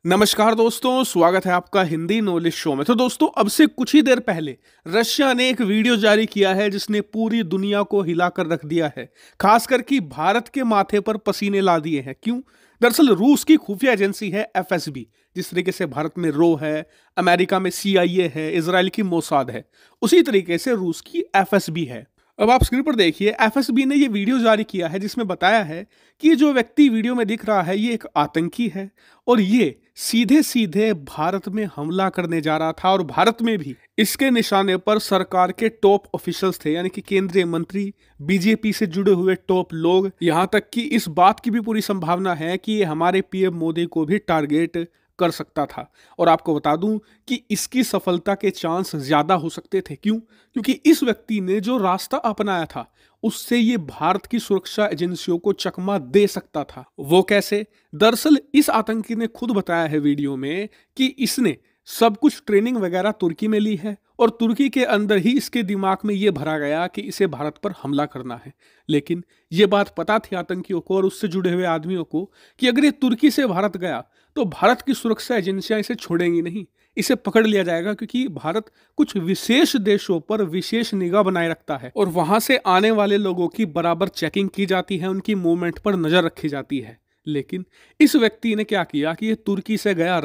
नमस्कार दोस्तों, स्वागत है आपका हिंदी नॉलेज शो में। तो दोस्तों, अब से कुछ ही देर पहले रशिया ने एक वीडियो जारी किया है जिसने पूरी दुनिया को हिलाकर रख दिया है। खासकर कि भारत के माथे पर पसीने ला दिए हैं। क्यों? दरअसल रूस की खुफिया एजेंसी है एफएसबी। जिस तरीके से भारत में रो है, अमेरिका में सीआईए है, इजराइल की मोसाद है, उसी तरीके से रूस की एफएसबी है। अब आप स्क्रीन पर देखिए, एफएसबी ने ये वीडियो जारी किया है जिसमें बताया है कि जो व्यक्ति वीडियो में दिख रहा है ये एक आतंकी है और ये सीधे सीधे भारत में हमला करने जा रहा था। और भारत में भी इसके निशाने पर सरकार के टॉप ऑफिशियल्स थे, यानी कि केंद्रीय मंत्री, बीजेपी से जुड़े हुए टॉप लोग। यहां तक कि इस बात की भी पूरी संभावना है कि ये हमारे पीएम मोदी को भी टारगेट कर सकता था। और आपको बता दूं कि इसकी सफलता के चांस ज्यादा हो सकते थे। क्यों? क्योंकि इस व्यक्ति ने जो रास्ता अपनाया था उससे ये भारत की सुरक्षा एजेंसियों को चकमा दे सकता था। वो कैसे? दरअसल इस आतंकी ने खुद बताया है वीडियो में कि इसने सब कुछ ट्रेनिंग वगैरह तुर्की में ली है और तुर्की के अंदर ही इसके दिमाग में ये भरा गया कि इसे भारत पर हमला करना है। लेकिन ये बात पता थी आतंकियों को और उससे जुड़े हुए आदमियों को कि अगर ये तुर्की से भारत गया तो भारत की सुरक्षा एजेंसियां इसे छोड़ेंगी नहीं, इसे पकड़ लिया जाएगा। क्योंकि भारत कुछ विशेष देशों पर विशेष निगाह बनाए रखता है और वहां से आने वाले लोगों की बराबर चेकिंग की जाती है, उनकी मूवमेंट पर नजर रखी जाती है। लेकिन इस व्यक्ति ने क्या किया कि ये तुर्की से गया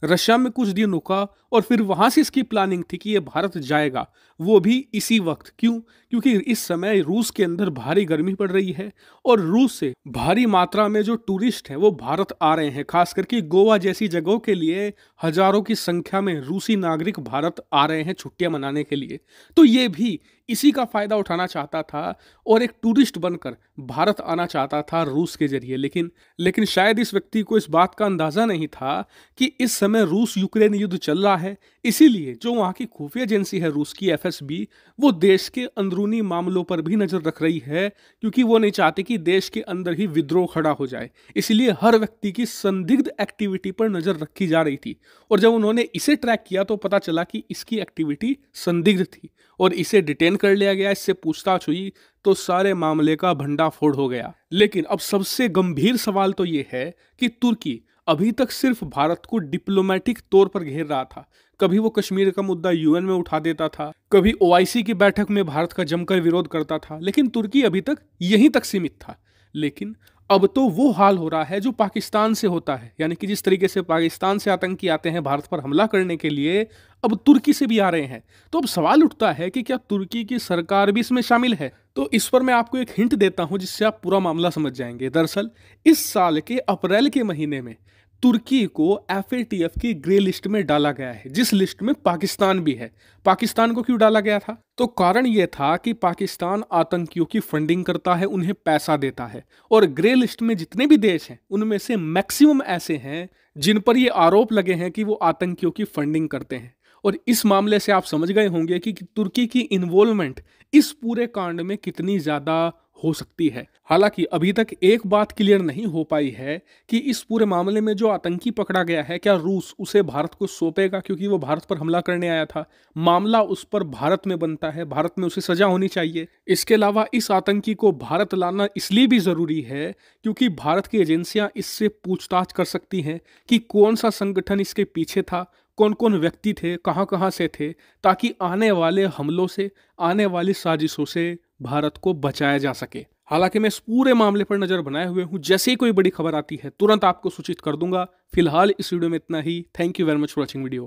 रशिया में कुछ दिन रुका और फिर वहां से इसकी प्लानिंग थी कि ये भारत जाएगा, वो भी इसी वक्त। क्यों? क्योंकि इस समय रूस के अंदर भारी गर्मी पड़ रही है और रूस से भारी मात्रा में जो टूरिस्ट हैं वो भारत आ रहे हैं। खास करके गोवा जैसी जगहों के लिए हजारों की संख्या में रूसी नागरिक भारत आ रहे हैं छुट्टियां मनाने के लिए। तो ये भी इसी का फायदा उठाना चाहता था और एक टूरिस्ट बनकर भारत आना चाहता था रूस के जरिए। लेकिन शायद इस व्यक्ति को इस बात का अंदाजा नहीं था कि इस समय रूस यूक्रेन युद्ध चल रहा है। इसीलिए जो वहां की खुफिया एजेंसी है रूस की एफएसबी, वो देश के अंदरूनी मामलों पर भी नजर रख रही है, क्योंकि वो नहीं चाहती कि देश के अंदर ही विद्रोह खड़ा हो जाए। इसलिए हर व्यक्ति की संदिग्ध एक्टिविटी पर नजर रखी जा रही थी। और जब उन्होंने इसे ट्रैक किया तो पता चला कि इसकी एक्टिविटी संदिग्ध थी और इसे डिटेन कर लिया गया। इससे पूछताछ हुई तो सारे मामले का भंडाफोड़ हो गया। लेकिन अब सबसे गंभीर सवाल तो ये है कि तुर्की अभी तक सिर्फ भारत को डिप्लोमेटिक तौर पर घेर रहा था। कभी वो कश्मीर का मुद्दा यूएन में उठा देता था, कभी ओआईसी की बैठक में भारत का जमकर विरोध करता था, लेकिन तुर्की अभी तक यहीं तक सीमित था। लेकिन अब तो वो हाल हो रहा है जो पाकिस्तान से होता है, यानी कि जिस तरीके से पाकिस्तान से आतंकी आते हैं भारत पर हमला करने के लिए, अब तुर्की से भी आ रहे हैं। तो अब सवाल उठता है कि क्या तुर्की की सरकार भी इसमें शामिल है? तो इस पर मैं आपको एक हिंट देता हूं जिससे आप पूरा मामला समझ जाएंगे। दरअसल इस साल के अप्रैल के महीने में तुर्की को एफएटीएफ की ग्रे लिस्ट में डाला गया है, जिस लिस्ट में पाकिस्तान भी है। पाकिस्तान को क्यों डाला गया था? तो कारण यह था कि पाकिस्तान आतंकियों की फंडिंग करता है, उन्हें पैसा देता है। और ग्रे लिस्ट में जितने भी देश हैं उनमें से मैक्सिमम ऐसे हैं जिन पर यह आरोप लगे हैं कि वो आतंकियों की फंडिंग करते हैं। और इस मामले से आप समझ गए होंगे कि तुर्की की इन्वॉल्वमेंट इस पूरे कांड में कितनी ज्यादा हो सकती है। हालांकि अभी तक एक बात क्लियर नहीं हो पाई है कि इस पूरे मामले में जो आतंकी पकड़ा गया है, क्या रूस उसे भारत को सौंपेगा? क्योंकि वो भारत पर हमला करने आया था, मामला उस पर भारत में बनता है, भारत में उसे सजा होनी चाहिए। इसके अलावा इस आतंकी को भारत लाना इसलिए भी जरूरी है क्योंकि भारत की एजेंसियां इससे पूछताछ कर सकती हैं कि कौन सा संगठन इसके पीछे था, कौन कौन व्यक्ति थे, कहां कहां से थे, ताकि आने वाले हमलों से, आने वाली साजिशों से भारत को बचाया जा सके। हालांकि मैं इस पूरे मामले पर नजर बनाए हुए हूं, जैसे ही कोई बड़ी खबर आती है तुरंत आपको सूचित कर दूंगा। फिलहाल इस वीडियो में इतना ही। Thank you very much for watching video.